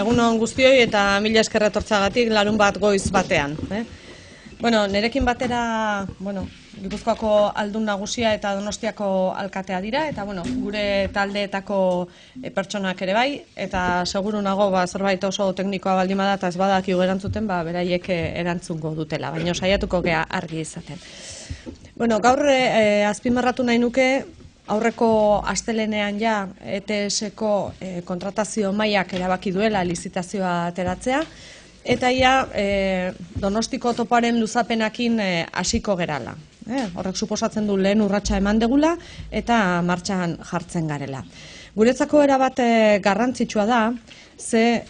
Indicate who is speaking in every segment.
Speaker 1: egun on guztioi eta mila esker etortzeagatik larun bat goiz batean. Bueno, nerekin batera, Gipuzkoako aldun nagusia eta Donostiako alkatea dira, eta gure taldeetako pertsonak ere bai, eta seguru nago zerbait oso teknikoa baldin bada eta ez badakigu erantzuten, beraiek erantzungo dutela, baina saiatuko gea argi izaten. Gaur azpimarratu nahi nuke, aurreko astelenean ja ETS-ko kontratazio mailak erabaki duela lizitazioa ateratzea, eta ja Donostiko topoaren luzapenakin hasiko gerala. Horrek suposatzen du lehen urratsa eman degula eta martxan jartzen garela. Guretzako erabat garrantzitsua da, ze,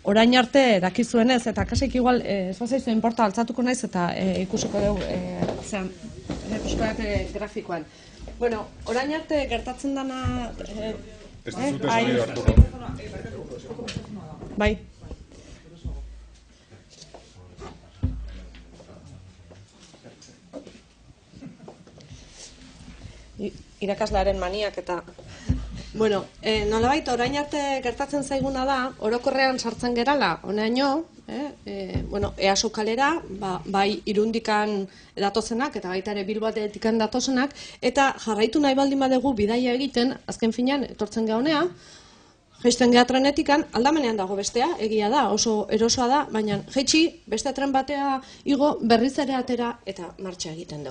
Speaker 1: orain arte dakizuenez, eta kasik igual, ez bazaizu inporta altzatuko naiz eta ikusiko dugu, grafikoan. Orain arte gertatzen dana... Bai. Irakaslearen maniak eta... nolabait, orain arte gertatzen zaiguna da, orokorrean sartzen gerala, honaino, EASO kalera, bai Irundikan datozenak, eta baita ere Bilboatikan datozenak, eta jarraitu nahi baldin badegu bidaia egiten, azken finean, etortzen gehonea, jaisten geha trenetikan, aldamenean dago bestea, egia da, oso erosoa da, baina jaitsi, beste tren batea igo, berriz ere atera eta martxa egiten du.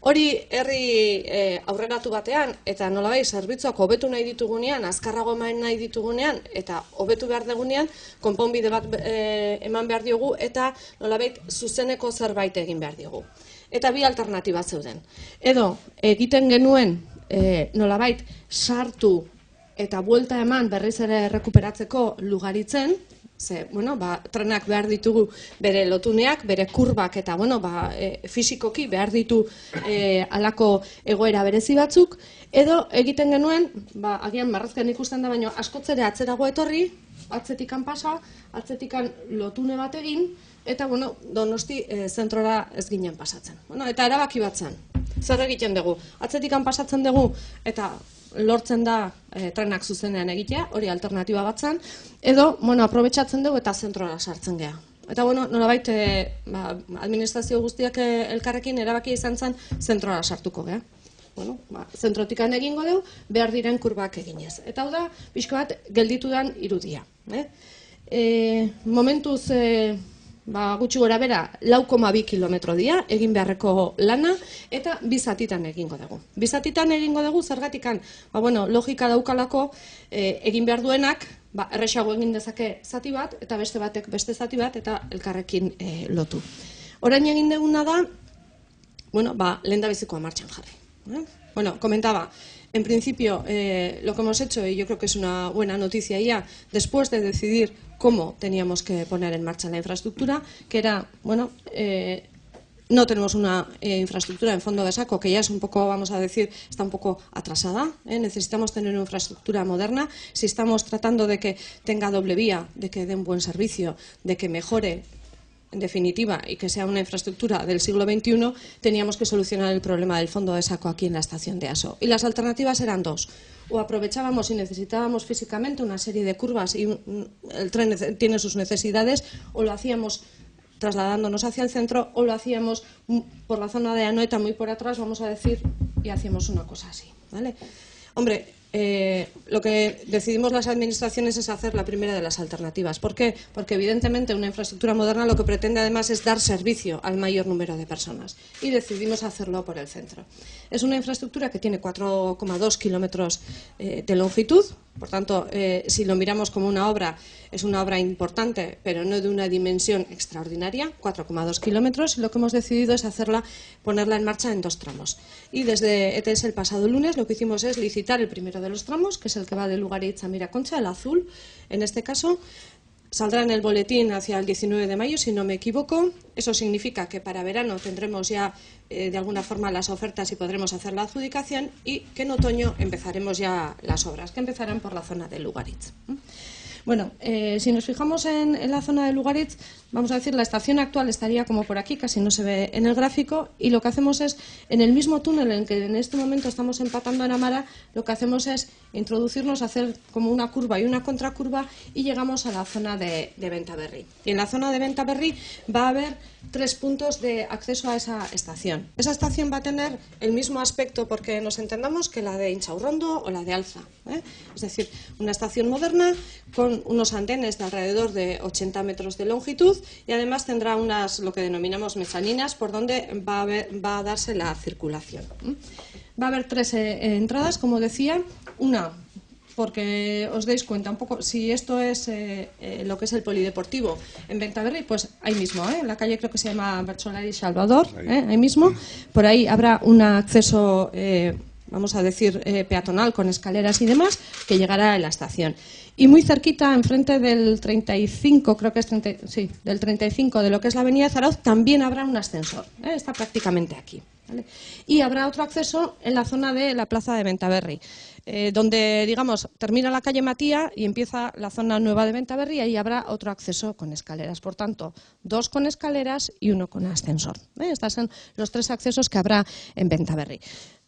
Speaker 1: Hori herri aurreratu batean, eta nolabait zerbitzuak hobetu nahi ditugunean, azkarrago eman nahi ditugunean, eta hobetu behar dugunean, konponbide bat eman behar diogu, eta nolabait zuzeneko zerbait egin behar diogu. Eta bi alternatiba zeuden. Edo, egiten genuen nolabait sartu eta buelta eman berriz ere rekuperatzeko Lugaritzen, ze, trenak behar ditugu bere lotuneak, bere kurbak eta, fisikoki behar ditu halako egoera berezi batzuk, edo egiten genuen, agian marrazkean ikusten da, baina askotzere atzerago etorri, atzetikan pasa, atzetikan lotune bat egin, eta, Donosti zentrora ez ginen pasatzen. Eta erabaki bat zen, zer egiten dugu, atzetikan pasatzen dugu, eta lortzen da trenak zuzenean egitea, hori alternatiba bat zen, edo, aprobetxatzen dugu eta zentrora sartzen geha. Eta, nolabait, administrazio guztiak elkarrekin erabaki izan zen zentrora sartuko geha. Zentrotikan egingo dugu, behar diren kurbak eginez. Eta hau da, pixko bat, gelditu dan irudia. Momentuz, gutxi gora bera, 4,2 kilometro dira, egin beharreko lana, eta bizatitan egingo dugu. Bizatitan egingo dugu, zergatikan, logika daukalako, egin behar duenak, erresago egin dezake zati bat, eta beste batek beste zati bat, eta elkarrekin lotu. Orain egin duguna da, lehendabizikoa martxan jarri. Comentaba, en principio, lo que hemos hecho, y yo creo que es una buena noticia ya, después de decidir cómo teníamos que poner en marcha la infraestructura, que era, no tenemos una infraestructura en fondo de saco, que ya es un poco, vamos a decir, está un poco atrasada. Necesitamos tener una infraestructura moderna. Si estamos tratando de que tenga doble vía, de que dé un buen servicio, de que mejore, en definitiva, y que sea una infraestructura del siglo XXI, teníamos que solucionar el problema del fondo de saco aquí en la estación de EASO. Y las alternativas eran dos. O aprovechábamos y necesitábamos físicamente una serie de curvas y el tren tiene sus necesidades, o lo hacíamos trasladándonos hacia el centro, o lo hacíamos por la zona de Anoeta, muy por atrás, vamos a decir, y hacíamos una cosa así, ¿vale? Hombre, lo que decidimos las administraciones es hacer la primera de las alternativas. ¿Por qué? Porque evidentemente una infraestructura moderna lo que pretende además es dar servicio al mayor número de personas, y decidimos hacerlo por el centro. Es una infraestructura que tiene 4,2 kilómetros de longitud, por tanto, si lo miramos como una obra, es una obra importante, pero no de una dimensión extraordinaria, 4,2 kilómetros, y lo que hemos decidido es ponerla en marcha en 2 tramos. Y desde ETS el pasado lunes lo que hicimos es licitar el primero de los tramos, que es el que va de Lugaritz a Miraconcha, el azul, en este caso. Saldrá en el boletín hacia el 19 de mayo, si no me equivoco. Eso significa que para verano tendremos ya de alguna forma las ofertas y podremos hacer la adjudicación, y que en otoño empezaremos ya las obras, que empezarán por la zona de Lugaritz. Si nos fijamos en la zona de Lugaritz, vamos a decir, la estación actual estaría como por aquí, casi no se ve en el gráfico, y lo que hacemos es, en el mismo túnel en el que en este momento estamos empatando en Amara, lo que hacemos es introducirnos, hacer como una curva y una contracurva y llegamos a la zona de Bentaberri. Y en la zona de Bentaberri va a haber 3 puntos de acceso a esa estación. Esa estación va a tener el mismo aspecto, porque nos entendamos, que la de Inchaurrondo o la de Alza, ¿eh? Es decir, una estación moderna con unos andenes de alrededor de 80 metros de longitud y además tendrá unas, lo que denominamos mezaninas, por donde va a darse la circulación. Va a haber 3 entradas, como decía, una, porque os deis cuenta un poco, si esto es lo que es el polideportivo en Bentaberri, pues ahí mismo, en la calle creo que se llama Bercholari Salvador, ahí mismo, por ahí habrá un acceso, vamos a decir, peatonal con escaleras y demás, que llegará a la estación. Y muy cerquita, enfrente del 35, creo que es del 35 de lo que es la avenida Zarauz, también habrá un ascensor, está prácticamente aquí, ¿vale? Y habrá otro acceso en la zona de la plaza de Bentaberri, donde, digamos, termina la calle Matía y empieza la zona nueva de Bentaberri, y ahí habrá otro acceso con escaleras. Por tanto, 2 con escaleras y 1 con ascensor. Estos son los 3 accesos que habrá en Bentaberri.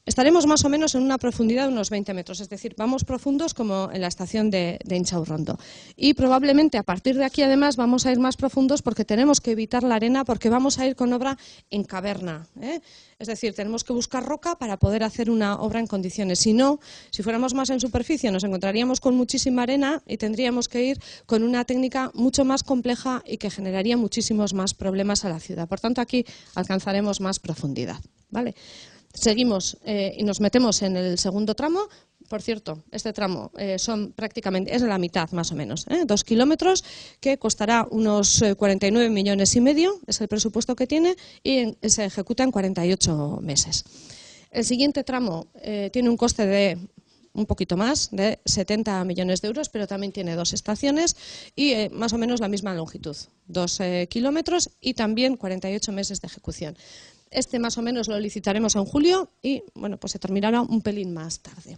Speaker 1: Estaremos más o menos en una profundidad de unos 20 metros, es decir, vamos profundos como en la estación de Inchaurrondo. Y probablemente a partir de aquí, además, vamos a ir más profundos porque tenemos que evitar la arena, porque vamos a ir con obra en caverna, ¿eh? Es decir, tenemos que buscar roca para poder hacer una obra en condiciones. Si no, si fuéramos más en superficie, nos encontraríamos con muchísima arena y tendríamos que ir con una técnica mucho más compleja y que generaría muchísimos más problemas a la ciudad. Por tanto, aquí alcanzaremos más profundidad, ¿vale? Seguimos y nos metemos en el segundo tramo. Por cierto, este tramo son prácticamente, es la mitad más o menos, 2 kilómetros, que costará unos 49,5 millones, es el presupuesto que tiene, y se ejecuta en 48 meses. El siguiente tramo tiene un coste de un poquito más, de 70 millones de euros, pero también tiene 2 estaciones y más o menos la misma longitud, 2 kilómetros y también 48 meses de ejecución. Este más o menos lo licitaremos en julio y bueno, pues se terminará un pelín más tarde.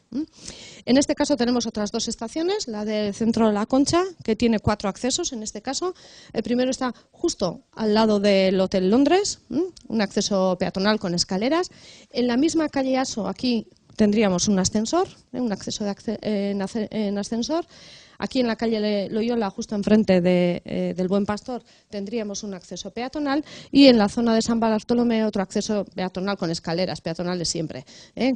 Speaker 1: En este caso tenemos otras 2 estaciones, la del centro de La Concha, que tiene 4 accesos en este caso. El primero está justo al lado del Hotel Londres, un acceso peatonal con escaleras. En la misma calle Aso, aquí tendríamos un ascensor, un acceso en ascensor. Aquí en la calle Loyola, justo enfrente del Buen Pastor, tendríamos un acceso peatonal y en la zona de San Bartolomé otro acceso peatonal con escaleras, peatonales siempre,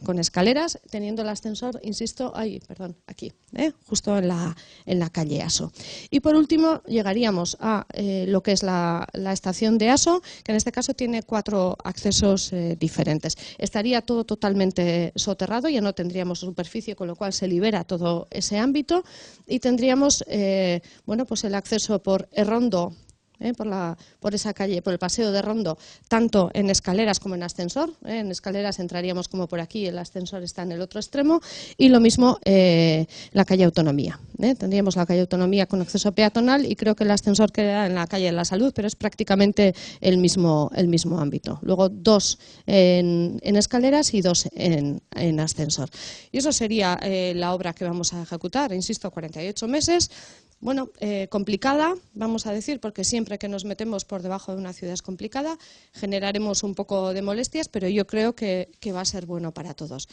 Speaker 1: con escaleras, teniendo el ascensor, insisto, aquí, justo en la calle Aso. Y por último llegaríamos a lo que es la estación de Aso, que en este caso tiene 4 accesos diferentes. Estaría todo totalmente soterrado, ya no tendríamos superficie, con lo cual se libera todo ese ámbito y tendríamos bueno, pues el acceso por Errondo, por esa calle, por el paseo de Rondo, tanto en escaleras como en ascensor. En escaleras entraríamos como por aquí, el ascensor está en el otro extremo, y lo mismo la calle Autonomía. Tendríamos la calle Autonomía con acceso peatonal y creo que el ascensor queda en la calle de la Salud, pero es prácticamente el mismo ámbito. Luego 2 en escaleras y 2 en ascensor. Y eso sería la obra que vamos a ejecutar, insisto, 48 meses. Bueno, complicada, vamos a decir, porque siempre que nos metemos por debajo de una ciudad es complicada, generaremos un poco de molestias, pero yo creo que va a ser bueno para todos.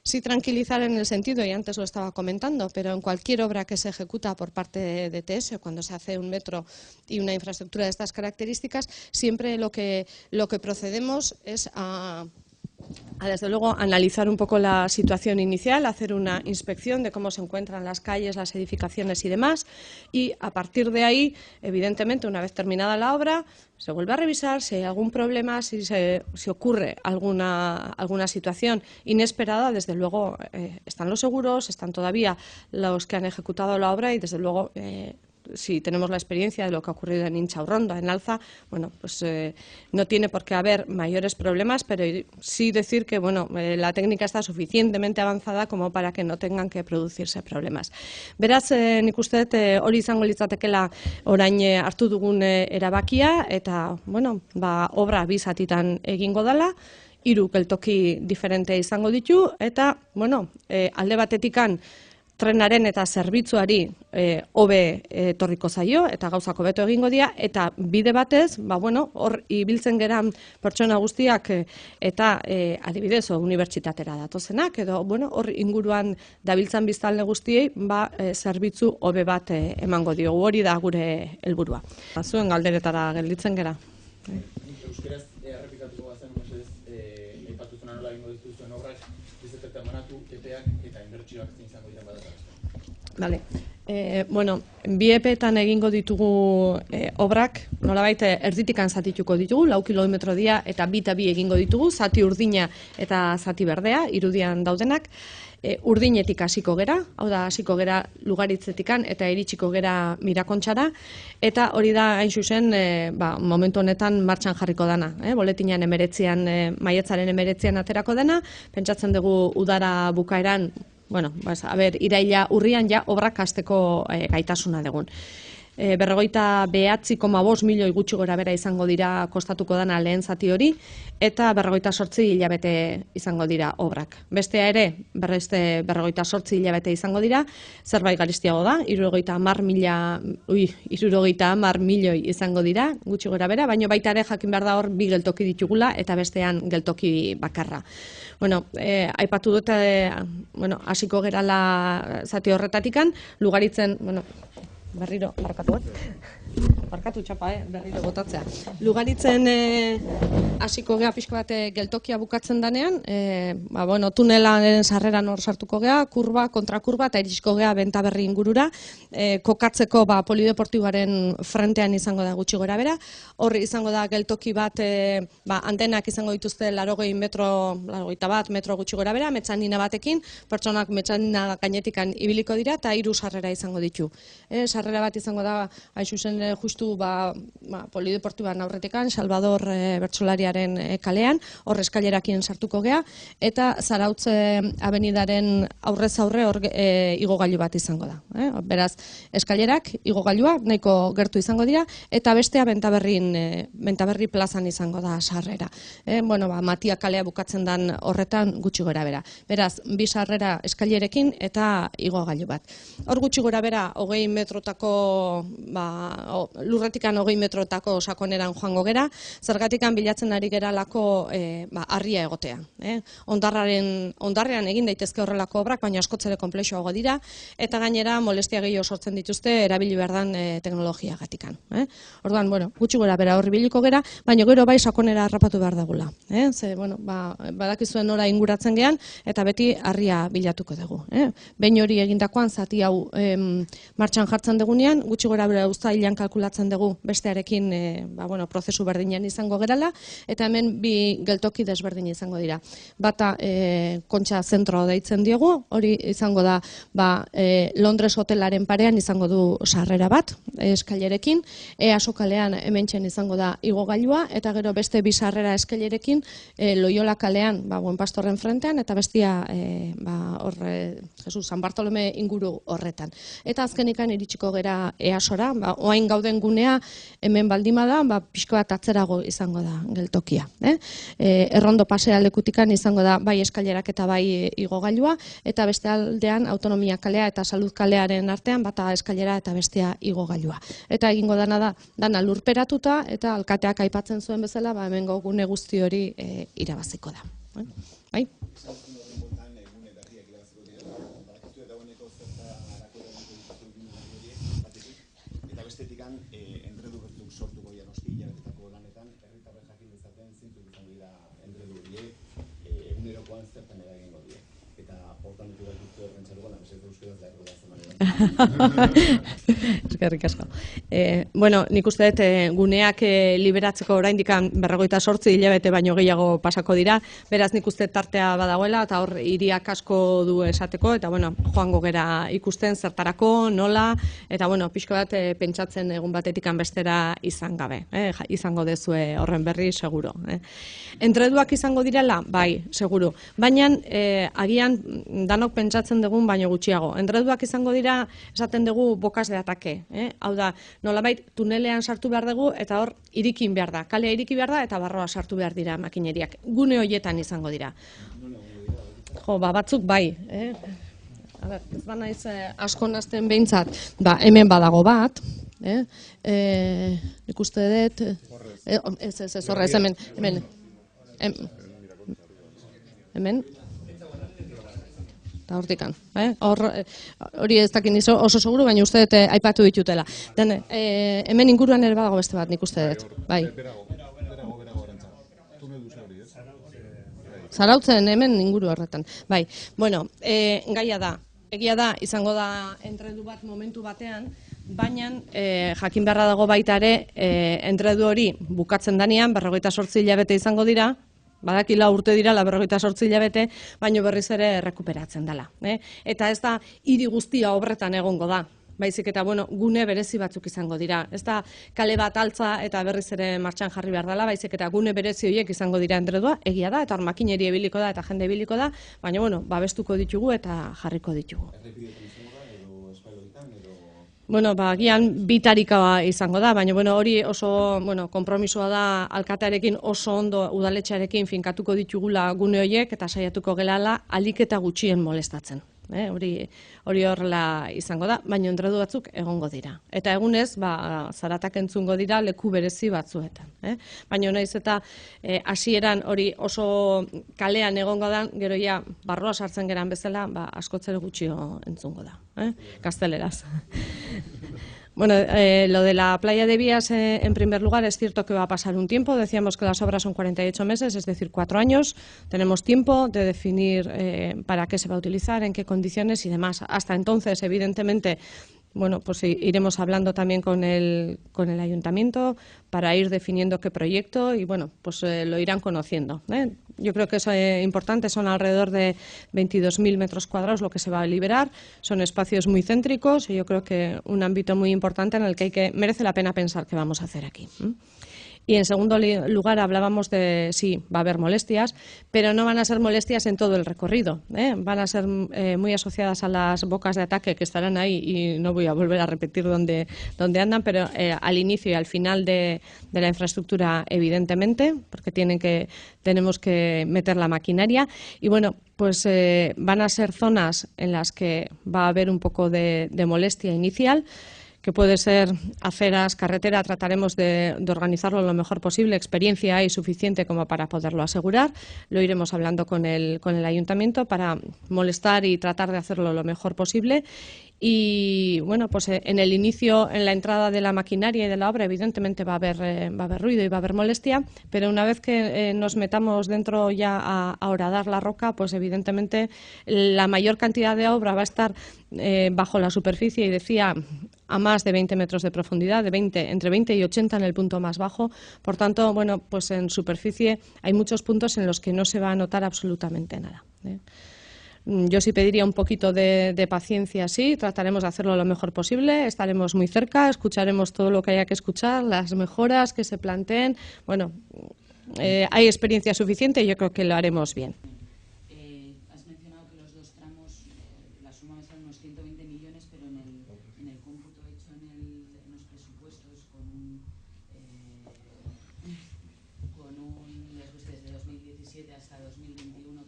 Speaker 1: Sí tranquilizar en el sentido, y antes lo estaba comentando, pero en cualquier obra que se ejecuta por parte de ETS, o cuando se hace un metro y una infraestructura de estas características, siempre lo que procedemos es a desde luego analizar un poco la situación inicial, hacer una inspección de cómo se encuentran las calles, las edificaciones y demás, y a partir de ahí, evidentemente, una vez terminada la obra, se vuelve a revisar si hay algún problema, si ocurre alguna situación inesperada. Desde luego están los seguros, están todavía los que han ejecutado la obra y desde luego si tenemos la experiencia de lo que ha ocurrido en Inchaurrondo, en Alza, bueno, pues no tiene por qué haber mayores problemas, pero sí decir que bueno, la técnica está suficientemente avanzada como para que no tengan que producirse problemas. Beraz, nik uste hori izango litzatekeela orain hartu dugun erabakia, eta bueno, obra 2 zatitan egingo dela, 3 geltoki diferente izango ditu, eta bueno, alde batetikan trenaren eta zerbitzuari hobe etorriko zaio eta gauzak hobeto egingo dira, eta bide batez, hor ibiltzen geran pertsona guztiak eta adibidez unibertsitatera datozenak edo hor inguruan dabiltzan biztanle guztiei zerbitzu hobe bat emango diogu, hori da gure helburua. Zuen galderetara gelditzen gera.
Speaker 2: Euskeraz errepikatuko bazen aipatu zuen nola egingo dituzuen obrak, bizetek emanatu, epeak eta inbertsioak zein izango diren badata.
Speaker 1: Bi epeetan egingo ditugu obrak, nolabait erditikan zatituko ditugu, 4 kilometro dira eta 2 eta 2 egingo ditugu, zati urdina eta zati berdea, irudian daudenak. Urdinetik hasiko gera, hau da hasiko gera Lugaritzetikan eta iritsiko gera Mirakontxara, eta hori da hain zuzen momentu honetan martxan jarriko dana. Boletinean maiatzaren 19 aterako dena, pentsatzen dugu udara bukaeran, iraila urrian ja obrak hasteko gaitasuna dugun. 49,5 milioi gutxi gora bera izango dira kostatuko dana lehen zati hori, eta 48 hilabete izango dira obrak. Bestea ere, 48 hilabete izango dira, zerbait garistiago da, 70 milioi izango dira, gutxi gora bera, baina baita ere jakin behar da hor 2 geltoki ditugula, eta bestean geltoki bakarra. Aipatu dut, hasiko gerala zati horretatikan, Lugaritzen, berriro, barkatu txapa, berriro botatzea. Lugaritzen hasiko gea pixko bat geltokia bukatzen danean, tunelaren sarreran hor sartuko gea, kurba, kontrakurba, eta iritsiko gea Bentaberri ingurura, kokatzeko polideportiboaren frentean izango da gutxi gora bera, hor izango da geltoki bat, antenak izango dituzte 81 metro gutxi gora bera, metxanina batekin, pertsonak metxanina gainetikan ibiliko dira, eta 3 sarrera izango ditu. Sarrera bat izango da, hain zuzen justu polideportiboan aurretikan, Salvador Bertsolariaren kalean, hor eskailerakien sartuko gea, eta Zarautze abenidaren aurrez aurre hor igogailu bat izango da. Beraz, eskailerak, igogailua, nahiko gertu izango dira, eta bestea Bentaberri plazan izango da sarrera. Matia kalea bukatzen den horretan gutxi gora bera. Beraz, 2 sarrera eskailerekin eta igogailu bat. Hor gutxi gora bera, 20 metrotako lurretikan 20 metrotako sakoneran joango gera, zergatikan bilatzen ari geralako harria egotea. Ondarrean egin daitezke horrelako obrak, baina askotzere konplexuago dira, eta gainera molestia gehiago sortzen dituzte erabili behar den teknologiagatikan. Orduan, gutxi gora bera horri biliko gera, baina gero bai sakonera harrapatu behar dagula. Badakizuen nora inguratzen gean, eta beti harria bilatuko dugu. Behin hori egindakoan, zati hau martxan jartzen dugunean, gutxi gora bera uztailean kalkulatzen dugu bestearekin prozesu berdinen izango gerala, eta hemen 2 geltoki desberdin izango dira. Bata Kontxa Zentro deitzen diogu, hori izango da Londres hotelaren parean izango du sarrera bat, eskailerekin, EASO kalean hementxen izango da igogailua, eta gero beste 2 sarrera eskailerekin Loyola kalean, Buen Pastorren frentean, eta bestia Jesus San Bartolome inguru horretan. Eta azkenikan iritsiko gera EASora, oain gauden gunea hemen baldima da, pixko bat atzerago izango da geltokia. Errondo pasea lekutikan izango da bai eskailerak eta bai igogailua, eta beste aldean autonomia kalea eta salud kalearen artean bata eskailera eta bestea igogailua. Eta egingo dana lurperatuta, eta alkateak aipatzen zuen bezala, hemengo gune guzti hori irabaziko da. Bai? Eskerrik asko. Nik uste dut guneak liberatzeko oraindik 48 hilabete baino gehiago pasako dira, beraz nik uste tartea badagoela, eta hor hiriak asko du esateko, eta joango gera ikusten zertarako, nola, eta pixko bat pentsatzen egun batetik bestera izan gabe. Izango dezue horren berri, seguro. Entreduak izango direla? Bai, seguro. Baina, agian danok pentsatzen dugun baino gutxiago. Entreduak izango dira, esaten dugu bokas de atake. Hau da, nolabait tunelean sartu behar dugu, eta hor irikin behar da. Kalea iriki behar da, eta barroa sartu behar dira makineriak. Gune horietan izango dira. Batzuk bai. ez da naiz asko nazten behintzat, hemen badago bat, nik uste dut, ez horrez, hemen, eta hortikan, hori ez dakin oso seguru, baina uste dut aipatu ditutela. Hemen inguruan ere badago beste bat, nik uste dut, bai. Zarautzen hemen inguru horretan. Bai, bueno, gaia da. Egia da, izango da entredu bat momentu batean, baina jakin beharra dago baita ere, entredu hori bukatzen danean, 58 hilabete izango dira, badakila urte dira, 58 hilabete, baino berriz ere rekuperatzen dela. Eta ez da, hiri guztia obretan egongo da. Baizik eta, gune berezi batzuk izango dira. Ez da, kale bat altza eta berriz ere martxan jarri behar dela, baizik eta gune berezi horiek izango dira entredua, egia da, eta hor makineri ebiliko da eta jende ebiliko da, baina, babestuko ditugu eta jarriko ditugu. Agian bitarika izango da, baina hori oso konpromisoa da alkatearekin oso ondo udaletxearekin finkatuko ditugula gune horiek eta saiatuko gelala ahalik eta gutxien molestatzen. Hori horrela izango da, baina entredu batzuk egongo dira. Eta egunez, zaratak entzungo dira leku berezi batzuetan. Baina naiz eta hasieran hori oso kalean egongo da, gero ja barroa sartzen geran bezala, askotzere gutxio entzungo da. Gazteleraz. Bueno, lo de la playa de Vías, en primer lugar, es cierto que va a pasar un tiempo. Decíamos que las obras son 48 meses, es decir, 4 años. Tenemos tiempo de definir para qué se va a utilizar, en qué condiciones y demás. Hasta entonces, evidentemente, pues iremos hablando también con el ayuntamiento para ir definiendo qué proyecto y pues lo irán conociendo. Yo creo que es importante, son alrededor de 22.000 metros cuadrados lo que se va a liberar, son espacios muy céntricos y yo creo que un ámbito muy importante en el que merece la pena pensar qué vamos a hacer aquí. Y en segundo lugar hablábamos de, sí, va a haber molestias, pero no van a ser molestias en todo el recorrido. Van a ser muy asociadas a las bocas de ataque que estarán ahí y no voy a volver a repetir dónde andan, pero al inicio y al final de la infraestructura, evidentemente, porque tenemos que meter la maquinaria. Y pues van a ser zonas en las que va a haber un poco de molestia inicial, que puede ser aceras, carretera, trataremos de organizarlo lo mejor posible, experiencia hay suficiente como para poderlo asegurar, lo iremos hablando con el ayuntamiento para molestar y tratar de hacerlo lo mejor posible. Y pues en el inicio, en la entrada de la maquinaria y de la obra, evidentemente va a haber ruido y va a haber molestia, pero una vez que nos metamos dentro ya a horadar la roca, pues evidentemente la mayor cantidad de obra va a estar bajo la superficie y decía a más de 20 metros de profundidad, entre 20 y 80 en el punto más bajo. Por tanto, pues en superficie hay muchos puntos en los que no se va a notar absolutamente nada. Yo sí pediría un poquito de paciencia, sí, trataremos de hacerlo lo mejor posible, estaremos muy cerca, escucharemos todo lo que haya que escuchar, las mejoras que se planteen. Hay experiencia suficiente y yo creo que lo haremos bien.
Speaker 3: Has mencionado que los dos tramos, la suma va a ser unos 120 millones, pero en el cómputo hecho en los presupuestos desde 2017 hasta 2021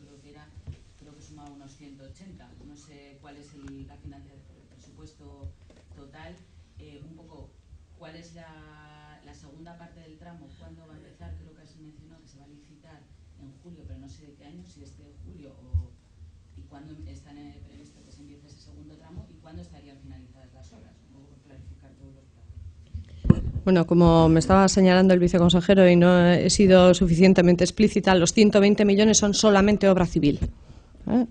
Speaker 3: creo que sumaba unos 180. No sé cuál es el presupuesto total. Un poco, ¿cuál es la segunda parte del tramo? ¿Cuándo va a empezar? Creo que has mencionado que se va a licitar en julio, pero no sé de qué año, si es de julio y cuándo está previsto que se empiece ese segundo tramo y cuándo estarían finalizadas las obras. Un poco por clarificar todos los plazos.
Speaker 1: Como me estaba señalando el viceconsejero y no he sido suficientemente explícita, los 120 millones son solamente obra civil.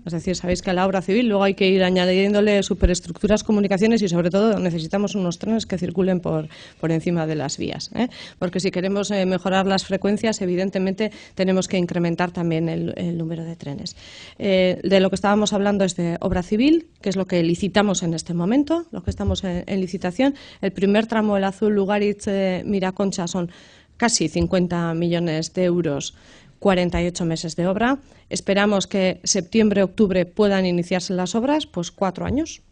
Speaker 1: Es decir, sabéis que a la obra civil luego hay que ir añadiéndole superestructuras, comunicaciones y sobre todo necesitamos unos trenes que circulen por encima de las vías. Porque si queremos mejorar las frecuencias, evidentemente tenemos que incrementar también el número de trenes. De lo que estábamos hablando es de obra civil, que es lo que licitamos en este momento, lo que estamos en licitación. El primer tramo, el Azul Lugaritz-Miraconcha, son casi 50 millones de euros. 48 meses de obra. Esperamos que septiembre, octubre puedan iniciarse las obras, pues 4 años,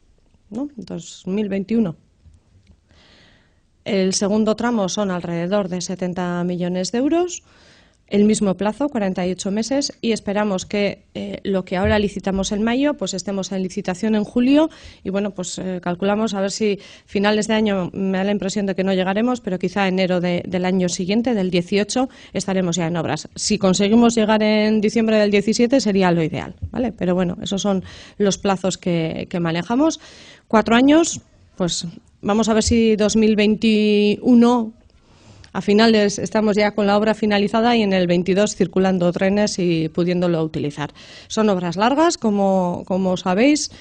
Speaker 1: ¿no? 2021. El segundo tramo son alrededor de 70 millones de euros. el mismo plazo, 48 meses, y esperamos que lo que ahora licitamos en mayo, pues estemos en licitación en julio y bueno, pues calculamos a ver si finales de año, me da la impresión de que no llegaremos, pero quizá enero del año siguiente, del 18, estaremos ya en obras. Si conseguimos llegar en diciembre del 17 sería lo ideal, ¿vale? Pero bueno, esos son los plazos que manejamos. 4 años, pues vamos a ver si 2021... A finales estamos ya con la obra finalizada y en el 22 circulando trenes y pudiéndolo utilizar. Son obras largas, como sabéis,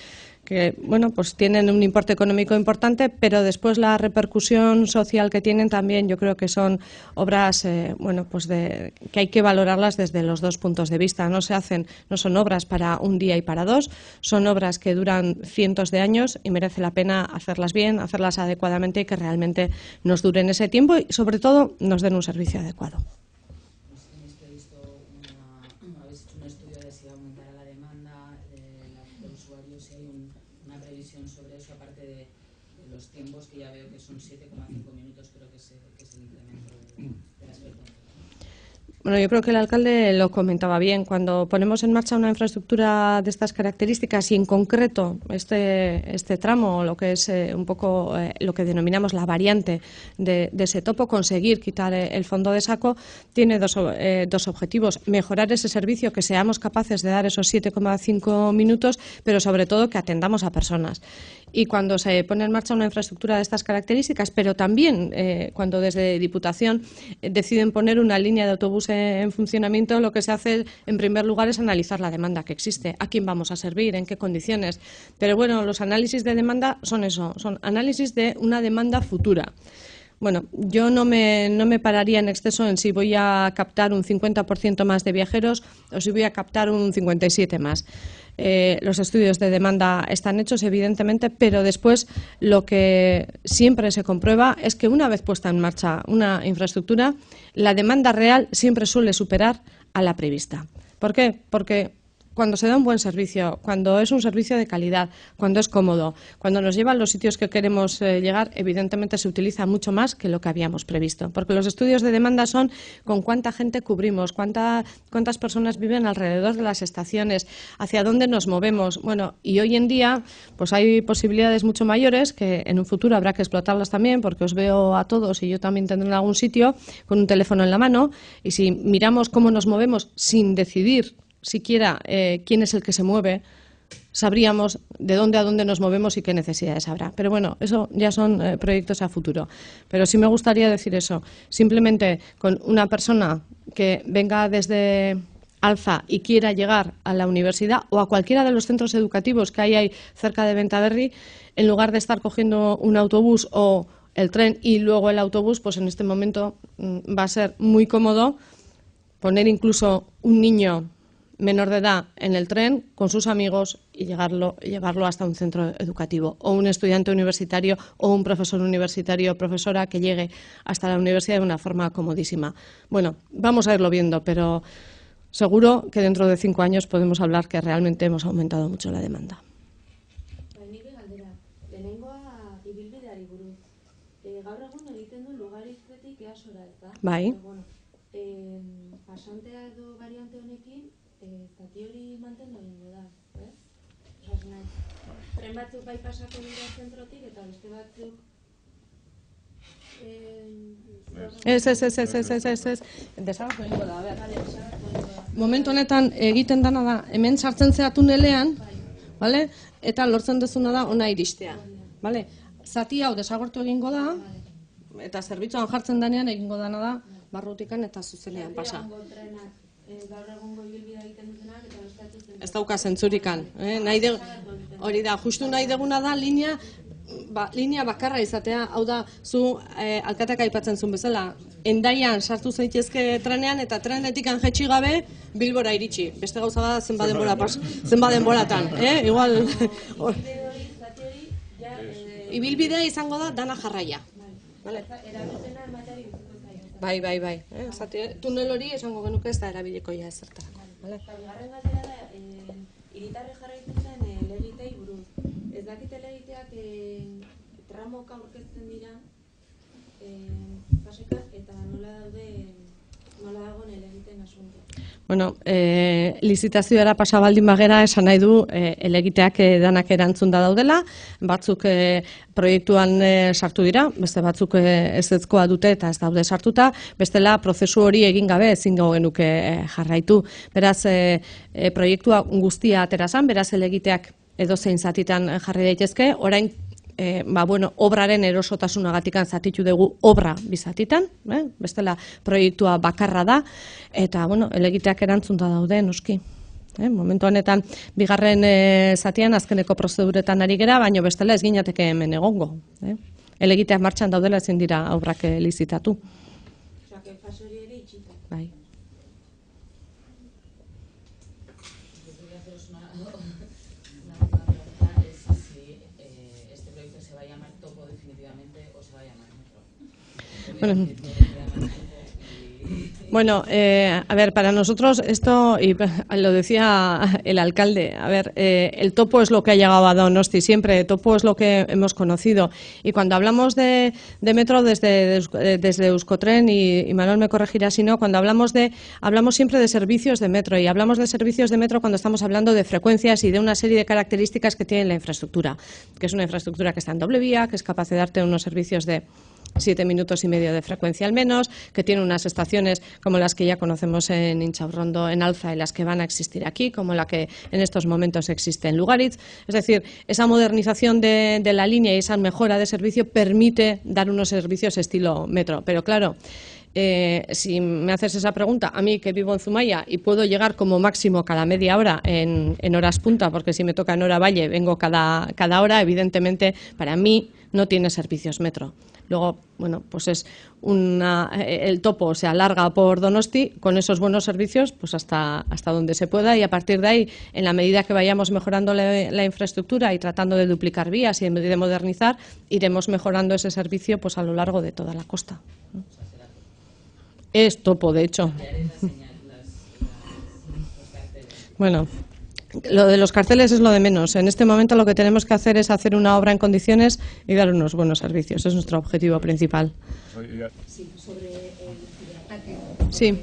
Speaker 1: que bueno, pues tienen un importe económico importante, pero después la repercusión social que tienen también yo creo que son obras bueno, pues que hay que valorarlas desde los dos puntos de vista. No son obras para un día y para dos, son obras que duran cientos de años y merece la pena hacerlas bien, hacerlas adecuadamente y que realmente nos duren ese tiempo y sobre todo nos den un servicio adecuado.
Speaker 3: ¿Habéis hecho un estudio de si aumentará la demanda de usuarios, si hay una previsión sobre eso, aparte de los tiempos, que ya veo que son 7,5 minutos, creo que es el incremento de las frecuencias?
Speaker 1: Bueno, yo creo que el alcalde lo comentaba bien. Cuando ponemos en marcha una infraestructura de estas características y en concreto este tramo, lo que es un poco lo que denominamos la variante de ese topo, conseguir quitar el fondo de saco, tiene dos objetivos. Mejorar ese servicio, que seamos capaces de dar esos 7,5 minutos, pero sobre todo que atendamos a personas. Y cuando se pone en marcha una infraestructura de estas características, pero también cuando desde Diputación deciden poner una línea de autobús en funcionamiento, lo que se hace en primer lugar es analizar la demanda que existe, a quién vamos a servir, en qué condiciones. Pero bueno, los análisis de demanda son eso, son análisis de una demanda futura. Bueno, yo no me pararía en exceso en si voy a captar un 50% más de viajeros o si voy a captar un 57% más. Los estudios de demanda están hechos, evidentemente, pero después lo que siempre se comprueba es que una vez puesta en marcha una infraestructura, la demanda real siempre suele superar a la prevista. ¿Por qué? Porque cuando se da un buen servicio, cuando es un servicio de calidad, cuando es cómodo, cuando nos lleva a los sitios que queremos llegar, evidentemente se utiliza mucho más que lo que habíamos previsto. Porque los estudios de demanda son con cuánta gente cubrimos, cuántas personas viven alrededor de las estaciones, hacia dónde nos movemos. Bueno, y hoy en día pues hay posibilidades mucho mayores que en un futuro habrá que explotarlas también, porque os veo a todos y yo también tendré en algún sitio con un teléfono en la mano, y si miramos cómo nos movemos sin decidir siquiera quién es el que se mueve, sabríamos de dónde a dónde nos movemos y qué necesidades habrá. Pero bueno, eso ya son proyectos a futuro. Pero sí me gustaría decir eso. Simplemente con una persona que venga desde Alza y quiera llegar a la universidad o a cualquiera de los centros educativos que hay cerca de Bentaberri, en lugar de estar cogiendo un autobús o el tren y luego el autobús, pues en este momento va a ser muy cómodo poner incluso un niño menor de edad en el tren con sus amigos y llevarlo hasta un centro educativo, o un estudiante universitario o un profesor universitario o profesora que llegue hasta la universidad de una forma comodísima. Bueno, vamos a irlo viendo, pero seguro que dentro de 5 años podemos hablar que realmente hemos aumentado mucho la demanda. Bai.
Speaker 4: Pasantea edo variante honekin, zati hori mantendu egingo da, tren batzuk bai pasako dira zentrotik eta beste batzuk
Speaker 1: Ez. Desagatu egingo da, momentu honetan egiten dana da, hemen sartzen zera tunelean, vale? Eta lortzen dezuna da ona iristea, vale? Zati hau desagertu egingo da, eta zerbitzuan jartzen denean egingo dana da, barrutikan eta zuzenean pasa.
Speaker 4: Gaur egungo ibilbidea egiten dutenak eta beste
Speaker 1: ez dauka zentzurikan. Hori da, justu nahi deguna da linea bakarra izatea, hau da, zu alkateak aipatzen zuen bezala, Hendaian sartu zaitezke trenean eta trenetikan jetxi gabe Bilbora iritsi. Beste gauza da zenba denboratan, igual ibilbidea izango da dana jarraia.
Speaker 4: erabilpena emateari
Speaker 1: Bai. Tunel hori esango genuke ez da erabilikoia ezertarako.
Speaker 4: Bigarren galdera da, hiritarrek jarraitzen zen legitei buruz. Ez dakite legiteak tramoka aurkezten dira pasekan eta nola daude nola dagoen elegiten asunto.
Speaker 1: Bueno, lizitazioara pasa baldin bagera esan nahi du elegiteak danak erantzunda daudela, batzuk proiektuan sartu dira, beste batzuk ezetzkoa dute eta ez daude sartuta, bestela prozesu hori egin gabe ezingo genuke jarraitu. Beraz, proiektua guztia atera zen, beraz elegiteak edozein zatitan jarri daitezke, orain obraren erosotasunagatikan zatitu dugu obra bizatitan, bestela proiektua bakarra da, eta elegiteak erantzunta daude, noski. Momentu honetan, bigarren zatian azkeneko prozeduretan ari gera, baina bestela ez ginateke hemen egongo. Elegiteak martxan daudela ezin dira obrak lizitatu.
Speaker 4: Osea, que fase hori ere itxita.
Speaker 1: Bai.
Speaker 3: Voy a haceros una última pregunta, es si este proyecto se va a llamar Topo definitivamente o se va a llamar Metro.
Speaker 1: Bueno, a ver, para nosotros esto, y lo decía el alcalde, a ver, el topo es lo que ha llegado a Donosti siempre, el topo es lo que hemos conocido. Y cuando hablamos de metro desde Euskotren, y Manuel me corregirá si no, cuando hablamos siempre de servicios de metro, y hablamos de servicios de metro cuando estamos hablando de frecuencias y de una serie de características que tiene la infraestructura, que es una infraestructura que está en doble vía, que es capaz de darte unos servicios de 7 minutos y medio de frecuencia al menos, que tiene unas estaciones como las que ya conocemos en Inchaurrondo, en Alza, y las que van a existir aquí, como la que en estos momentos existe en Lugaritz. Es decir, esa modernización de la línea y esa mejora de servicio permite dar unos servicios estilo metro. Pero claro, si me haces esa pregunta, a mí que vivo en Zumaia y puedo llegar como máximo cada media hora en horas punta, porque si me toca en hora valle vengo cada hora, evidentemente para mí no tiene servicios metro. Luego, pues es el topo se alarga por Donosti con esos buenos servicios pues hasta donde se pueda, y a partir de ahí, en la medida que vayamos mejorando la infraestructura y tratando de duplicar vías y de modernizar, iremos mejorando ese servicio pues a lo largo de toda la costa. Es topo, de hecho. Bueno, lo de los carteles es lo de menos. En este momento lo que tenemos que hacer es hacer una obra en condiciones y dar unos buenos servicios. Es nuestro objetivo principal.
Speaker 5: Sí, sobre el ciberataque.
Speaker 1: Sí.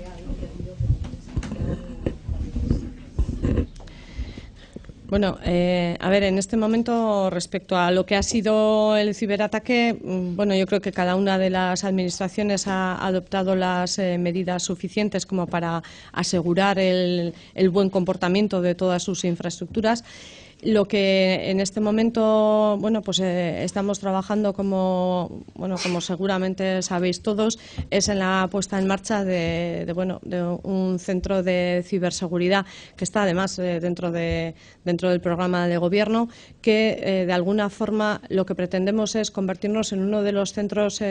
Speaker 1: Bueno, a ver, en este momento, respecto a lo que ha sido el ciberataque, yo creo que cada una de las administraciones ha adoptado las medidas suficientes como para asegurar el buen comportamiento de todas sus infraestructuras. Lo que en este momento, estamos trabajando como seguramente sabéis todos, es en la puesta en marcha de un centro de ciberseguridad que está además dentro del programa de gobierno, que de alguna forma lo que pretendemos es convertirnos en uno de los centros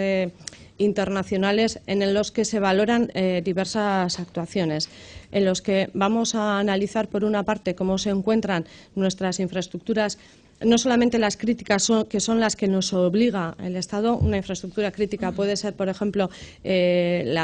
Speaker 1: internacionales en los que se valoran diversas actuaciones, en los que vamos a analizar, por una parte, cómo se encuentran nuestras infraestructuras, no solamente las críticas, que son las que nos obliga el Estado. Una infraestructura crítica puede ser, por ejemplo, el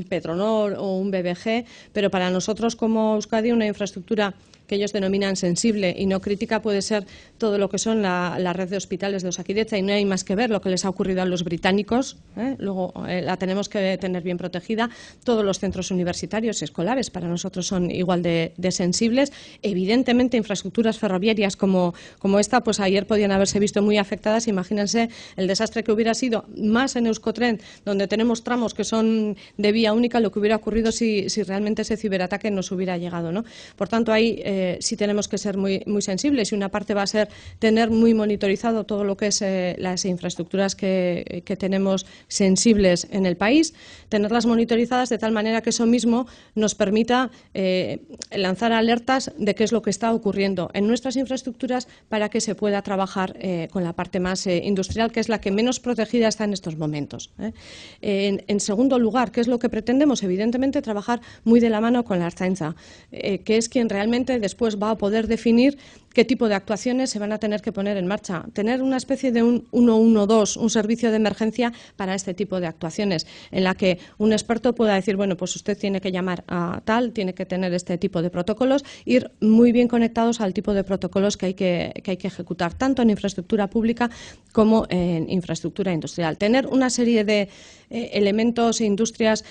Speaker 1: Petronor o un BBG, pero para nosotros como Euskadi una infraestructura que ellos denominan sensible y no crítica puede ser todo lo que son la red de hospitales de Osakidetza, y no hay más que ver lo que les ha ocurrido a los británicos. Luego la tenemos que tener bien protegida. Todos los centros universitarios y escolares para nosotros son igual de sensibles. Evidentemente, infraestructuras ferroviarias como esta, pues ayer podían haberse visto muy afectadas. Imagínense el desastre que hubiera sido, más en Euskotren, donde tenemos tramos que son de vía única, lo que hubiera ocurrido si realmente ese ciberataque nos hubiera llegado, ¿no? Por tanto, ahí sí tenemos que ser muy, muy sensibles, y una parte va a ser tener muy monitorizado todo lo que es las infraestructuras que tenemos sensibles en el país, tenerlas monitorizadas de tal manera que eso mismo nos permita lanzar alertas de qué es lo que está ocurriendo en nuestras infraestructuras para que se pueda trabajar con la parte más industrial, que es la que menos protegida está en estos momentos. En segundo lugar, ¿qué es lo que pretendemos? Evidentemente, trabajar muy de la mano con la Ertzaintza, que es quien realmente después va a poder definir qué tipo de actuaciones se van a tener que poner en marcha. Tener una especie de un 112, un servicio de emergencia para este tipo de actuaciones, en la que un experto pueda decir, bueno, pues usted tiene que llamar a tal, tiene que tener este tipo de protocolos, ir muy bien conectados al tipo de protocolos que hay que ejecutar, tanto en infraestructura pública como en infraestructura industrial. Tener una serie de elementos e industrias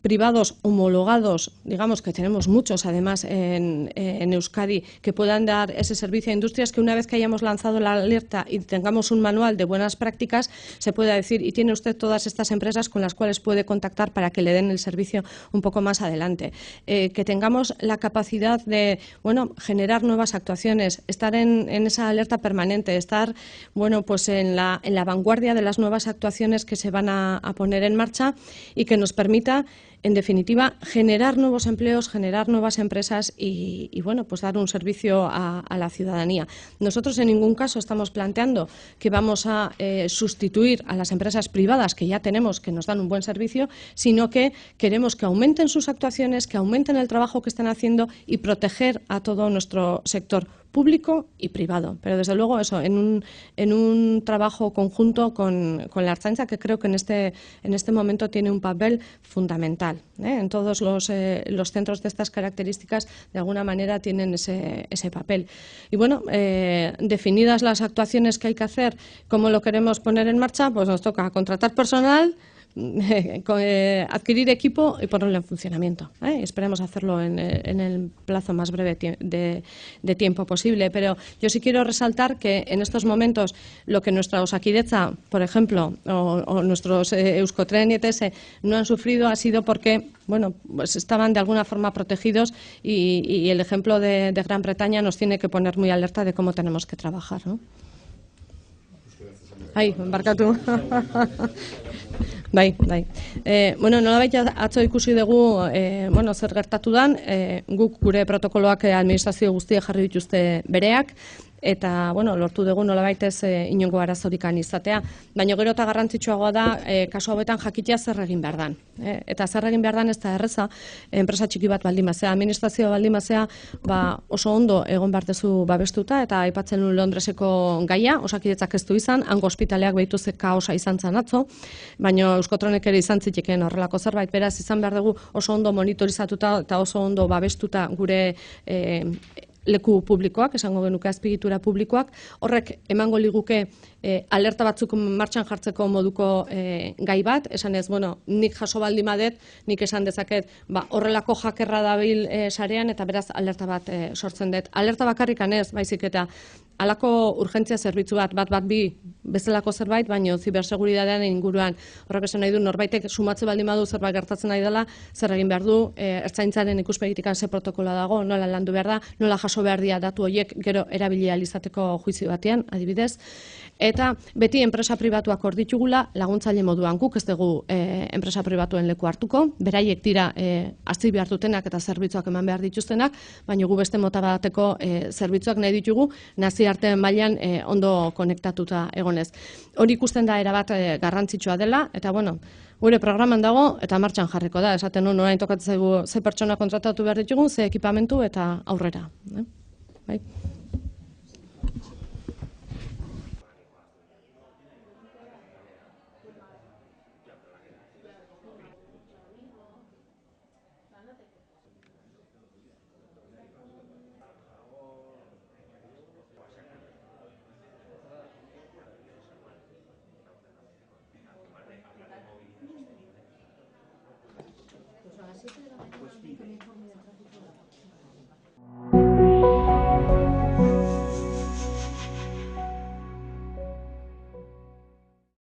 Speaker 1: privados homologados, digamos que tenemos muchos además en Euskadi, que puedan dar ese servicio a industrias, que una vez que hayamos lanzado la alerta y tengamos un manual de buenas prácticas, se pueda decir, y tiene usted todas estas empresas con las cuales puede contactar para que le den el servicio un poco más adelante. Que tengamos la capacidad de, bueno, generar nuevas actuaciones, estar en esa alerta permanente, estar, bueno, pues en la vanguardia de las nuevas actuaciones que se van a poner en marcha y que nos permita, en definitiva, generar nuevos empleos, generar nuevas empresas y bueno, pues dar un servicio a la ciudadanía. Nosotros en ningún caso estamos planteando que vamos a sustituir a las empresas privadas que ya tenemos, que nos dan un buen servicio, sino que queremos que aumenten sus actuaciones, que aumenten el trabajo que están haciendo y proteger a todo nuestro sector público y privado. Pero desde luego eso, en un trabajo conjunto con la Ertzaintza, que creo que en este momento tiene un papel fundamental. En todos los centros de estas características, de alguna manera, tienen ese papel. Y bueno, definidas las actuaciones que hay que hacer, cómo lo queremos poner en marcha, pues nos toca contratar personal, adquirir equipo y ponerlo en funcionamiento. Esperemos hacerlo en el plazo más breve de tiempo posible. Pero yo sí quiero resaltar que en estos momentos lo que nuestra Osakidetza, por ejemplo, o nuestros Euskotren y ETS no han sufrido ha sido porque, bueno, pues estaban de alguna forma protegidos y el ejemplo de Gran Bretaña nos tiene que poner muy alerta de cómo tenemos que trabajar, ¿no? Ai, barkatu. Bai. Bueno, nolabait atzo ikusi dugu, bueno, zer gertatu dan, guk gure protokoloak administrazio guztiek jarri dituzte bereak, eta, bueno, lortu dugu nolabait ez inongo arazorikan izatea, baina gero eta garrantzitsuagoa da kasu hauetan jakitea zer egin behar dan. Eta zer egin behar dan ez da erreza, enpresa txiki bat baldin bazea, administrazio baldin bazea, oso ondo egon behar dezu babestuta, eta aipatzen nuen Londreseko gaia, Osakidetzak ez du izan, hango ospitaleak behituzek kaosa izan zan atzo, baina Euskotronek ere izan zitekeen horrelako zerbait, beraz izan behar dugu oso ondo monitorizatuta eta oso ondo babestuta gure leku publikoak, esango genuke azpiegitura publikoak, horrek emango liguke alerta batzuk martxan jartzeko moduko gai bat, esan ez, bueno, nik jaso baldin badet, nik esan dezaket, horrelako jakerra dabil sarean eta beraz alerta bat sortzen dut. Alerta bakarrikan ez, baizik eta halako urgentzia zerbitzu bat bi bezalako zerbait, baino ziberseguritatean inguruan. Horrek esan nahi du, norbaitek sumatze baldin badu zerbait gertatzen nahi dela, zer egin behar du, Ertzaintzaren ikuspegitikan ze protokoloa dago, nola landu behar da, nola jaso behar dira datu horiek gero erabili ahal izateko juizio batean, adibidez. Eta beti enpresa pribatuak hor ditugula, laguntzaile moduan guk ez dugu enpresa pribatuen leku hartuko, beraiek dira hasi behar dutenak eta zerbitzuak eman behar dituztenak, baina gu beste mota bateko zerbitzuak nahi ditugu, nazioartean mailan ondo konektatuta egonez. Hori ikusten da erabat garrantzitsua dela, eta bueno, gure programan dago eta martxan jarriko da, esaten nuen orain tokatzen zaigu ze pertsona kontratatu behar ditugu, ze ekipamentu eta aurrera. Bai?